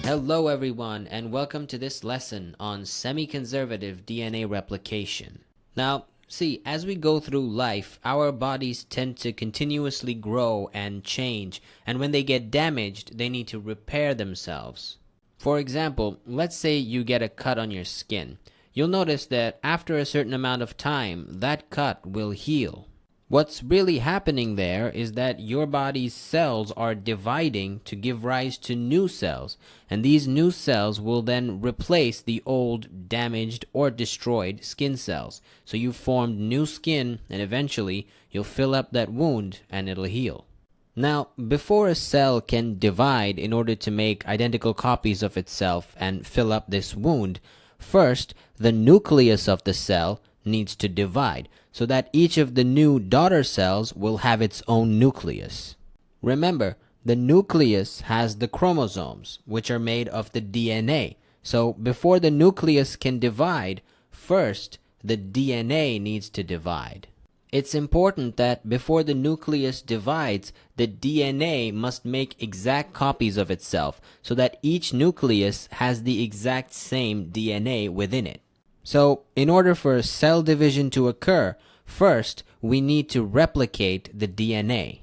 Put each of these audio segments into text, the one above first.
Hello everyone, and welcome to this lesson on semi-conservative DNA replication. Now, see, as we go through life, our bodies tend to continuously grow and change, and when they get damaged, they need to repair themselves. For example, let's say you get a cut on your skin. You'll notice that after a certain amount of time, that cut will heal. What's really happening there is that your body's cells are dividing to give rise to new cells, and these new cells will then replace the old, damaged, or destroyed skin cells. So you've formed new skin, and eventually you'll fill up that wound and it'll heal. Now, before a cell can divide in order to make identical copies of itself and fill up this wound, first, the nucleus of the cell needs to divide, so that each of the new daughter cells will have its own nucleus. Remember, the nucleus has the chromosomes, which are made of the DNA. So before the nucleus can divide, first the DNA needs to divide. It's important that before the nucleus divides, the DNA must make exact copies of itself, so that each nucleus has the exact same DNA within it. So, in order for cell division to occur, first, we need to replicate the DNA.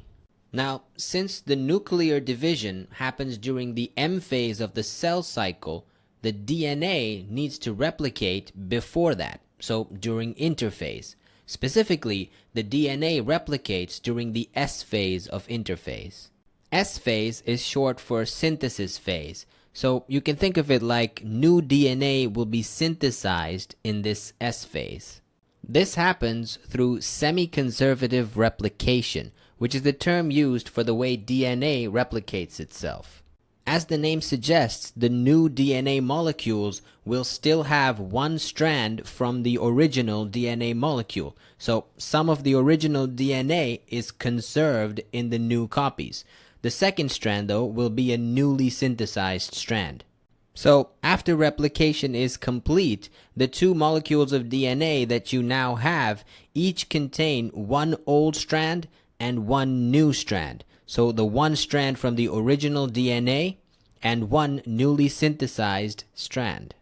Now, since the nuclear division happens during the M phase of the cell cycle, the DNA needs to replicate before that, so during interphase. Specifically, the DNA replicates during the S phase of interphase. S phase is short for synthesis phase. So you can think of it like new DNA will be synthesized in this S phase. This happens through semi-conservative replication, which is the term used for the way DNA replicates itself. As the name suggests, the new DNA molecules will still have one strand from the original DNA molecule. So some of the original DNA is conserved in the new copies. The second strand, though, will be a newly synthesized strand. So, after replication is complete, the two molecules of DNA that you now have each contain one old strand and one new strand. So, the one strand from the original DNA and one newly synthesized strand.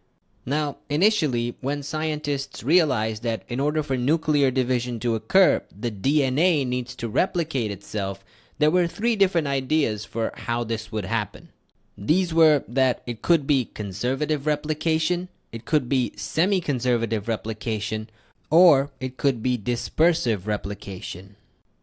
Now, initially, when scientists realized that in order for nuclear division to occur, the DNA needs to replicate itself, there were three different ideas for how this would happen. These were that it could be conservative replication, it could be semi-conservative replication, or it could be dispersive replication.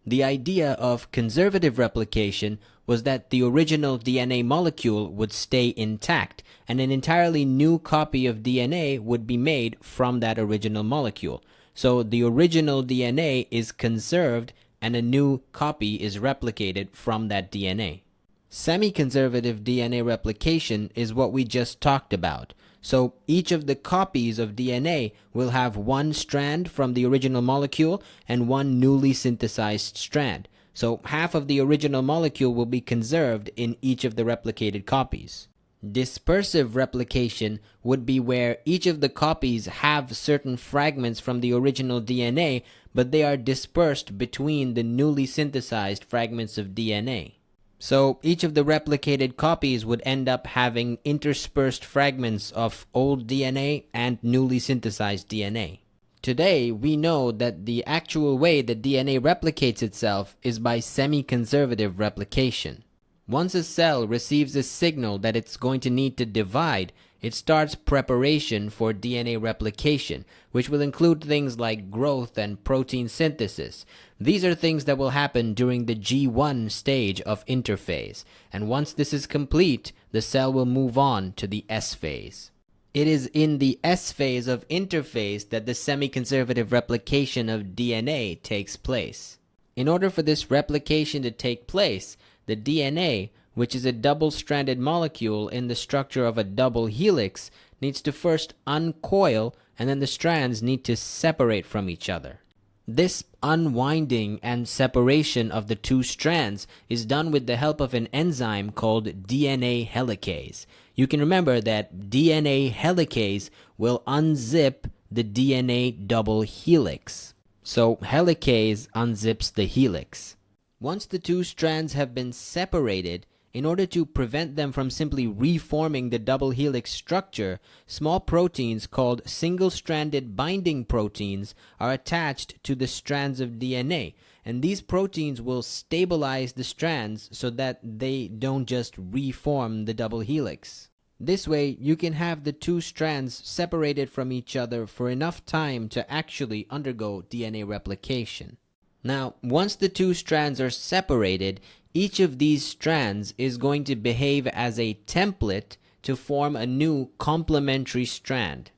The idea of conservative replication was that the original DNA molecule would stay intact, and an entirely new copy of DNA would be made from that original molecule. So the original DNA is conserved and a new copy is replicated from that DNA. Semi-conservative DNA replication is what we just talked about. So each of the copies of DNA will have one strand from the original molecule and one newly synthesized strand. So half of the original molecule will be conserved in each of the replicated copies. Dispersive replication would be where each of the copies have certain fragments from the original DNA, but they are dispersed between the newly synthesized fragments of DNA. So each of the replicated copies would end up having interspersed fragments of old DNA and newly synthesized DNA. Today, we know that the actual way that DNA replicates itself is by semi-conservative replication. Once a cell receives a signal that it's going to need to divide, it starts preparation for DNA replication, which will include things like growth and protein synthesis. These are things that will happen during the G1 stage of interphase, and once this is complete, the cell will move on to the S phase. It is in the S phase of interphase that the semi-conservative replication of DNA takes place. In order for this replication to take place, the DNA, which is a double-stranded molecule in the structure of a double helix, needs to first uncoil, and then the strands need to separate from each other. This unwinding and separation of the two strands is done with the help of an enzyme called DNA helicase. You can remember that DNA helicase will unzip the DNA double helix. So helicase unzips the helix. Once the two strands have been separated, In order to prevent them from simply reforming the double helix structure, small proteins called single-stranded binding proteins are attached to the strands of DNA, and these proteins will stabilize the strands so that they don't just reform the double helix. This way, you can have the two strands separated from each other for enough time to actually undergo DNA replication. Now, once the two strands are separated, each of these strands is going to behave as a template to form a new complementary strand.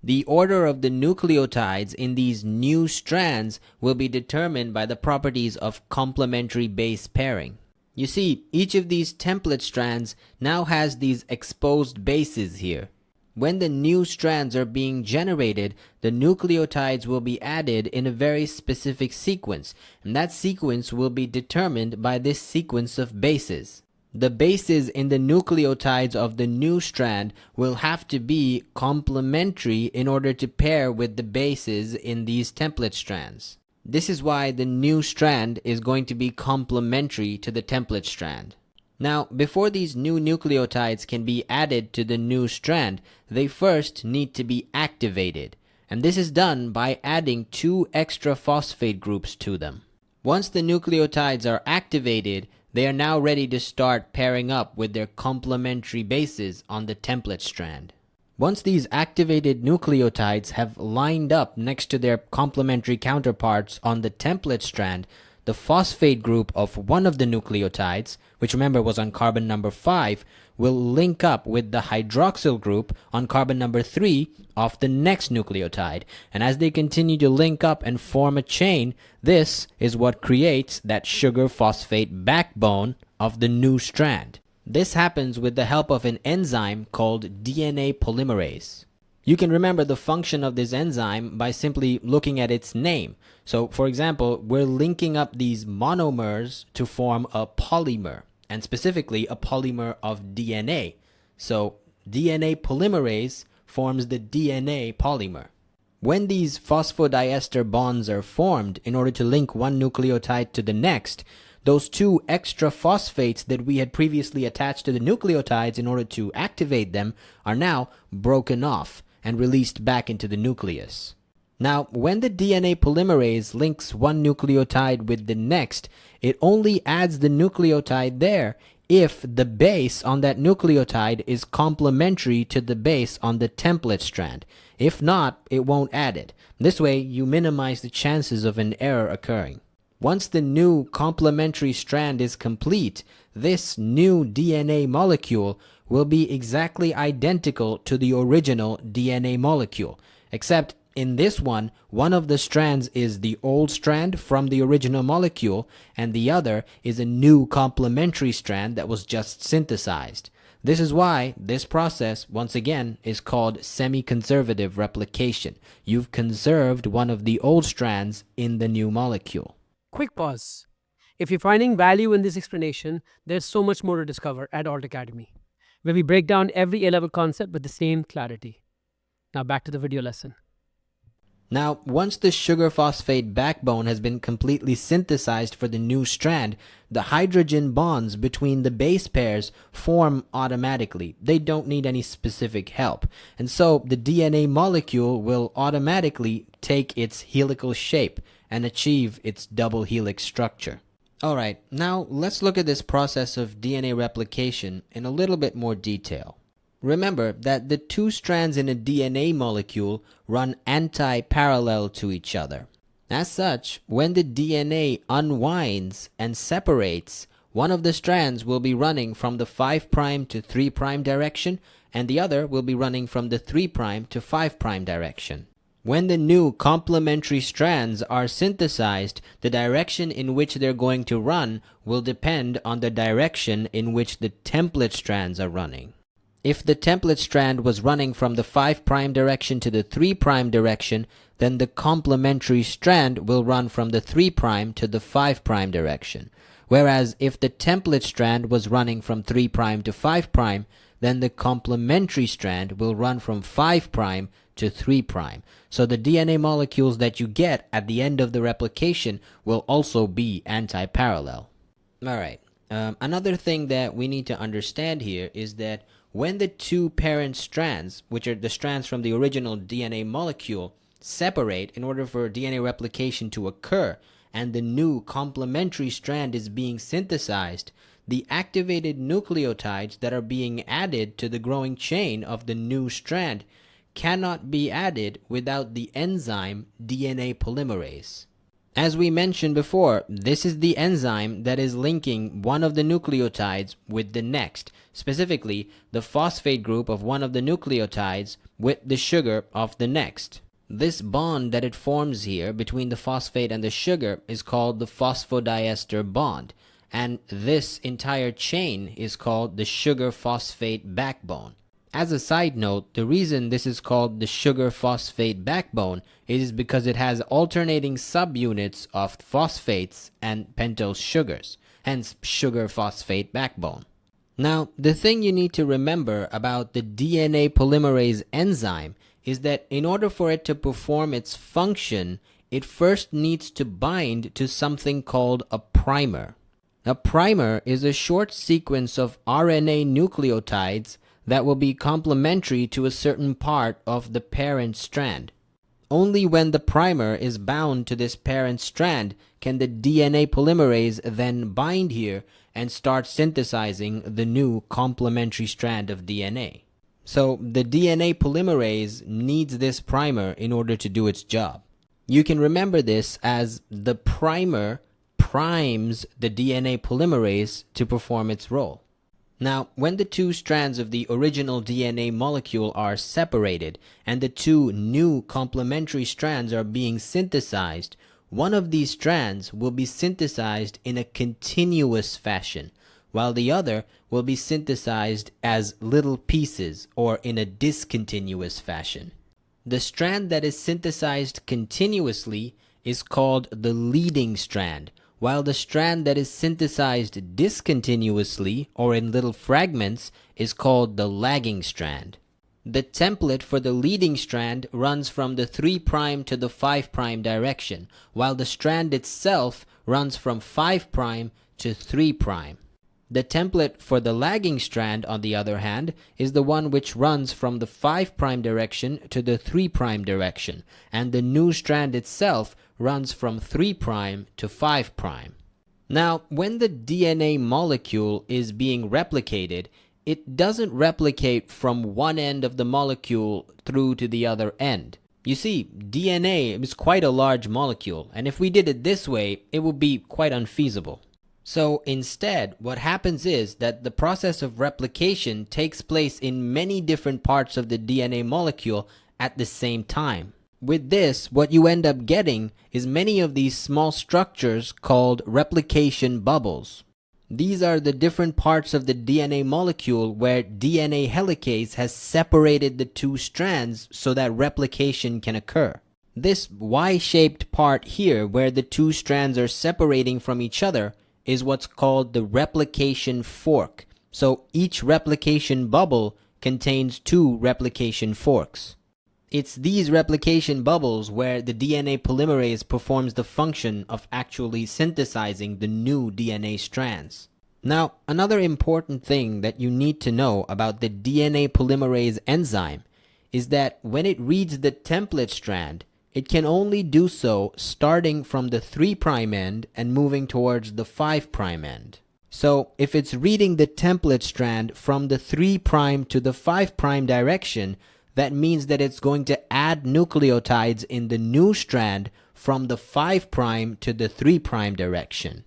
The order of the nucleotides in these new strands will be determined by the properties of complementary base pairing. You see, each of these template strands now has these exposed bases here. When the new strands are being generated, the nucleotides will be added in a very specific sequence, and that sequence will be determined by this sequence of bases. The bases in the nucleotides of the new strand will have to be complementary in order to pair with the bases in these template strands. This is why the new strand is going to be complementary to the template strand. Now, before these new nucleotides can be added to the new strand, they first need to be activated, and this is done by adding two extra phosphate groups to them. Once the nucleotides are activated, they are now ready to start pairing up with their complementary bases on the template strand. Once these activated nucleotides have lined up next to their complementary counterparts on the template strand, the phosphate group of one of the nucleotides, which remember was on carbon number 5, will link up with the hydroxyl group on carbon number 3 of the next nucleotide. And as they continue to link up and form a chain, this is what creates that sugar phosphate backbone of the new strand. This happens with the help of an enzyme called DNA polymerase. You can remember the function of this enzyme by simply looking at its name. So, for example, we're linking up these monomers to form a polymer, and specifically a polymer of DNA. So, DNA polymerase forms the DNA polymer. When these phosphodiester bonds are formed in order to link one nucleotide to the next, those two extra phosphates that we had previously attached to the nucleotides in order to activate them are now broken off and released back into the nucleus. Now, when the DNA polymerase links one nucleotide with the next, it only adds the nucleotide there if the base on that nucleotide is complementary to the base on the template strand. If not, it won't add it. This way, you minimize the chances of an error occurring. Once the new complementary strand is complete, this new DNA molecule will be exactly identical to the original DNA molecule, except in this one of the strands is the old strand from the original molecule, and the other is a new complementary strand that was just synthesized. This is why this process, once again, is called semi-conservative replication. You've conserved one of the old strands in the new molecule. Quick pause. If you're finding value in this explanation, there's so much more to discover at Alt Academy, where we break down every A-level concept with the same clarity. Now back to the video lesson. Now, once the sugar phosphate backbone has been completely synthesized for the new strand, the hydrogen bonds between the base pairs form automatically. They don't need any specific help. And so the DNA molecule will automatically take its helical shape and achieve its double helix structure. Alright, now let's look at this process of DNA replication in a little bit more detail. Remember that the two strands in a DNA molecule run anti-parallel to each other. As such, when the DNA unwinds and separates, one of the strands will be running from the 5' to 3' direction, and the other will be running from the 3' to 5' direction. When the new complementary strands are synthesized, the direction in which they're going to run will depend on the direction in which the template strands are running. If the template strand was running from the 5' direction to the 3' direction, then the complementary strand will run from the 3' to the 5' direction. Whereas if the template strand was running from 3' to 5', then the complementary strand will run from 5' to 3'. So the DNA molecules that you get at the end of the replication will also be anti-parallel. Alright, Another thing that we need to understand here is that when the two parent strands, which are the strands from the original DNA molecule, separate in order for DNA replication to occur, and the new complementary strand is being synthesized, the activated nucleotides that are being added to the growing chain of the new strand cannot be added without the enzyme DNA polymerase. As we mentioned before, this is the enzyme that is linking one of the nucleotides with the next, specifically the phosphate group of one of the nucleotides with the sugar of the next. This bond that it forms here between the phosphate and the sugar is called the phosphodiester bond, and this entire chain is called the sugar-phosphate backbone. As a side note, the reason this is called the sugar-phosphate backbone is because it has alternating subunits of phosphates and pentose sugars, hence sugar-phosphate backbone. Now, the thing you need to remember about the DNA polymerase enzyme is that in order for it to perform its function, it first needs to bind to something called a primer. A primer is a short sequence of RNA nucleotides that will be complementary to a certain part of the parent strand. Only when the primer is bound to this parent strand can the DNA polymerase then bind here and start synthesizing the new complementary strand of DNA. So the DNA polymerase needs this primer in order to do its job. You can remember this as the primer primes the DNA polymerase to perform its role. Now, when the two strands of the original DNA molecule are separated and the two new complementary strands are being synthesized, one of these strands will be synthesized in a continuous fashion, while the other will be synthesized as little pieces or in a discontinuous fashion. The strand that is synthesized continuously is called the leading strand, while the strand that is synthesized discontinuously or in little fragments is called the lagging strand. The template for the leading strand runs from the 3' to the 5' direction, while the strand itself runs from 5' to 3'. The template for the lagging strand, on the other hand, is the one which runs from the 5' direction to the 3' direction, and the new strand itself runs from 3' to 5'. Now, when the DNA molecule is being replicated, it doesn't replicate from one end of the molecule through to the other end. You see, DNA is quite a large molecule, and if we did it this way, it would be quite unfeasible. So instead, what happens is that the process of replication takes place in many different parts of the DNA molecule at the same time. With this, what you end up getting is many of these small structures called replication bubbles. These are the different parts of the DNA molecule where DNA helicase has separated the two strands so that replication can occur. This Y-shaped part here, where the two strands are separating from each other, is what's called the replication fork. So each replication bubble contains two replication forks. It's these replication bubbles where the DNA polymerase performs the function of actually synthesizing the new DNA strands. Now, another important thing that you need to know about the DNA polymerase enzyme is that when it reads the template strand, it can only do so starting from the 3' end and moving towards the 5' end. So, if it's reading the template strand from the 3' to the 5' direction, that means that it's going to add nucleotides in the new strand from the 5' to the 3' direction.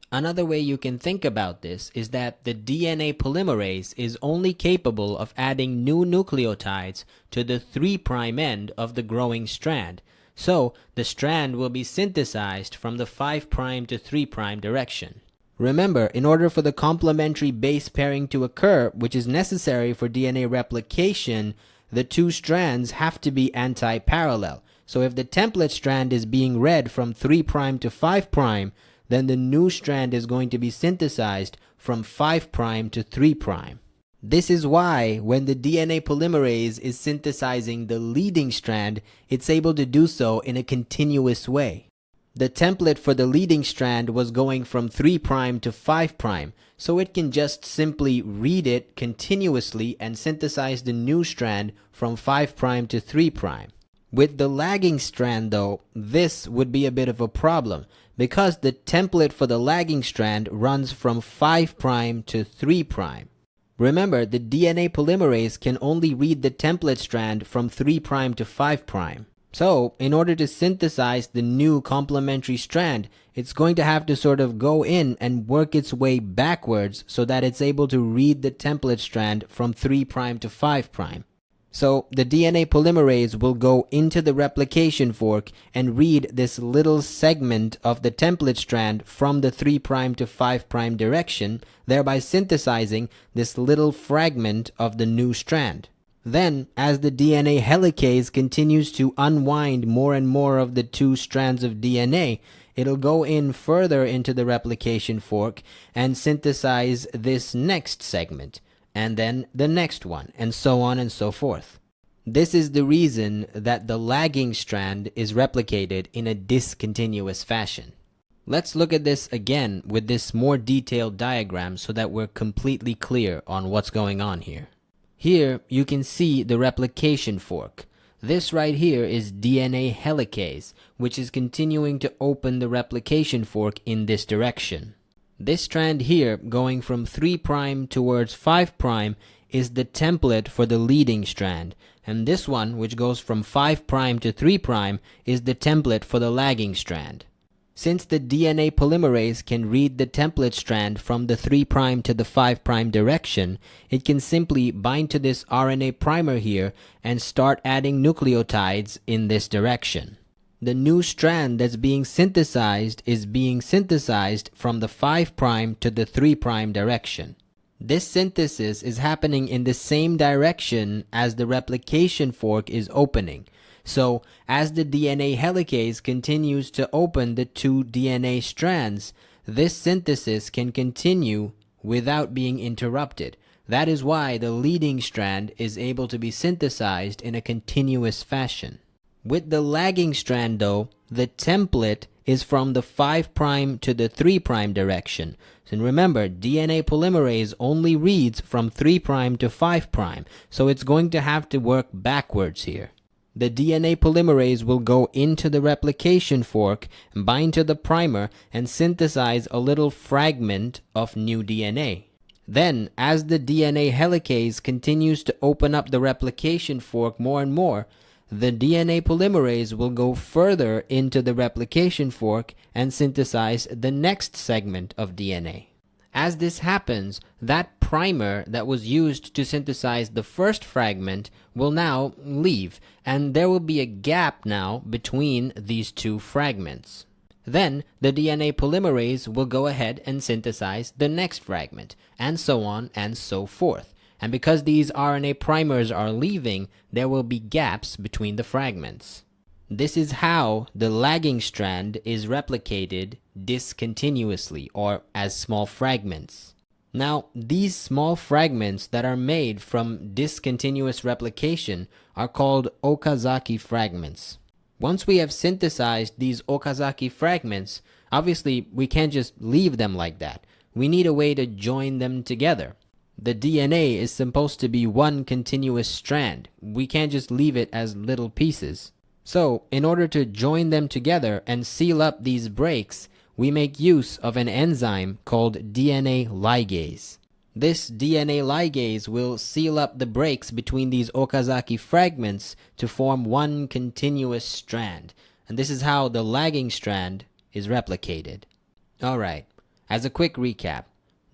Another way you can think about this is that the DNA polymerase is only capable of adding new nucleotides to the 3' end of the growing strand. So, the strand will be synthesized from the 5' to 3' direction. Remember, in order for the complementary base pairing to occur, which is necessary for DNA replication, the two strands have to be anti-parallel. So if the template strand is being read from 3' to 5', then the new strand is going to be synthesized from 5' to 3'. This is why when the DNA polymerase is synthesizing the leading strand, it's able to do so in a continuous way. The template for the leading strand was going from 3' to 5', so it can just simply read it continuously and synthesize the new strand from 5' to 3'. With the lagging strand though, this would be a bit of a problem because the template for the lagging strand runs from 5' to 3'. Remember, the DNA polymerase can only read the template strand from 3' to 5'. So, in order to synthesize the new complementary strand, it's going to have to sort of go in and work its way backwards so that it's able to read the template strand from 3' to 5'. So, the DNA polymerase will go into the replication fork and read this little segment of the template strand from the 3' to 5' direction, thereby synthesizing this little fragment of the new strand. Then, as the DNA helicase continues to unwind more and more of the two strands of DNA, it'll go in further into the replication fork and synthesize this next segment, and then the next one, and so on and so forth. This is the reason that the lagging strand is replicated in a discontinuous fashion. Let's look at this again with this more detailed diagram so that we're completely clear on what's going on here. Here you can see the replication fork. This right here is DNA helicase, which is continuing to open the replication fork in this direction. This strand here, going from 3' towards 5', is the template for the leading strand, and this one, which goes from 5' to 3', is the template for the lagging strand. Since the DNA polymerase can read the template strand from the 3' to the 5' direction, it can simply bind to this RNA primer here and start adding nucleotides in this direction. The new strand that's being synthesized is being synthesized from the 5' to the 3' direction. This synthesis is happening in the same direction as the replication fork is opening. So, as the DNA helicase continues to open the two DNA strands, this synthesis can continue without being interrupted. That is why the leading strand is able to be synthesized in a continuous fashion. With the lagging strand though, the template is from the 5' to the 3' direction. And remember, DNA polymerase only reads from 3' to 5', so it's going to have to work backwards here. The DNA polymerase will go into the replication fork, bind to the primer, and synthesize a little fragment of new DNA. Then, as the DNA helicase continues to open up the replication fork more and more, the DNA polymerase will go further into the replication fork and synthesize the next segment of DNA. As this happens, that primer that was used to synthesize the first fragment will now leave, and there will be a gap now between these two fragments. Then, the DNA polymerase will go ahead and synthesize the next fragment, and so on and so forth. And because these RNA primers are leaving, there will be gaps between the fragments. This is how the lagging strand is replicated discontinuously, or as small fragments. Now, these small fragments that are made from discontinuous replication are called Okazaki fragments. Once we have synthesized these Okazaki fragments, obviously we can't just leave them like that. We need a way to join them together. The DNA is supposed to be one continuous strand. We can't just leave it as little pieces. So, in order to join them together and seal up these breaks, we make use of an enzyme called DNA ligase. This DNA ligase will seal up the breaks between these Okazaki fragments to form one continuous strand. And this is how the lagging strand is replicated. Alright, as a quick recap,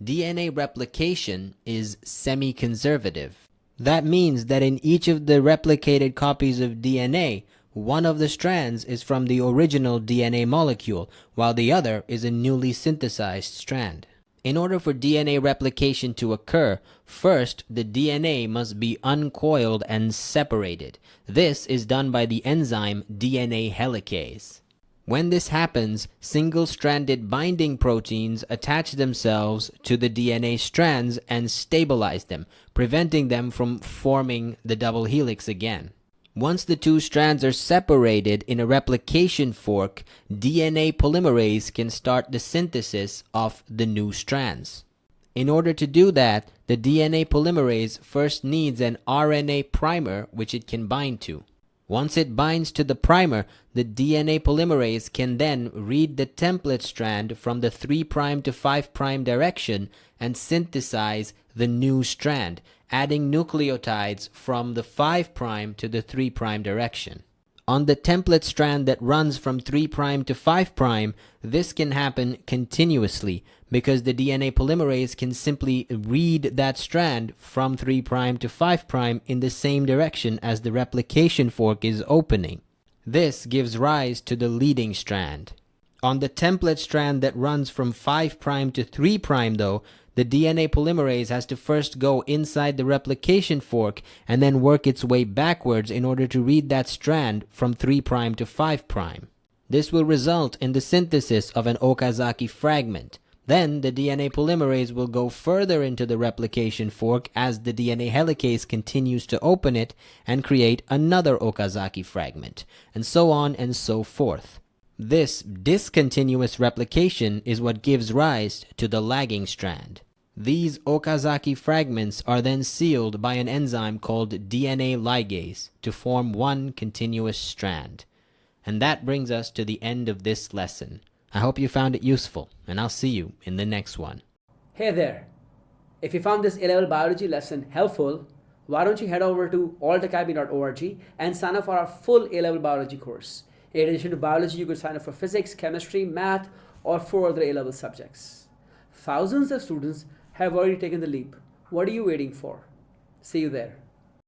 DNA replication is semi-conservative. That means that in each of the replicated copies of DNA, one of the strands is from the original DNA molecule, while the other is a newly synthesized strand. In order for DNA replication to occur, first the DNA must be uncoiled and separated. This is done by the enzyme DNA helicase. When this happens, single-stranded binding proteins attach themselves to the DNA strands and stabilize them, preventing them from forming the double helix again. Once the two strands are separated in a replication fork, DNA polymerase can start the synthesis of the new strands. In order to do that, the DNA polymerase first needs an RNA primer which it can bind to. Once it binds to the primer, the DNA polymerase can then read the template strand from the 3' to 5' direction and synthesize the new strand, adding nucleotides from the 5' to the 3' direction. On the template strand that runs from 3' to 5', this can happen continuously because the DNA polymerase can simply read that strand from 3' to 5' in the same direction as the replication fork is opening. This gives rise to the leading strand. On the template strand that runs from 5' to 3', though, the DNA polymerase has to first go inside the replication fork and then work its way backwards in order to read that strand from 3' to 5'. This will result in the synthesis of an Okazaki fragment. Then the DNA polymerase will go further into the replication fork as the DNA helicase continues to open it and create another Okazaki fragment, and so on and so forth. This discontinuous replication is what gives rise to the lagging strand. These Okazaki fragments are then sealed by an enzyme called DNA ligase to form one continuous strand. And that brings us to the end of this lesson. I hope you found it useful, and I'll see you in the next one. Hey there! If you found this A-level biology lesson helpful, why don't you head over to altacademy.org and sign up for our full A-level biology course. In addition to biology, you could sign up for physics, chemistry, math, or 4 other A-level subjects. Thousands of students have already taken the leap. What are you waiting for? See you there.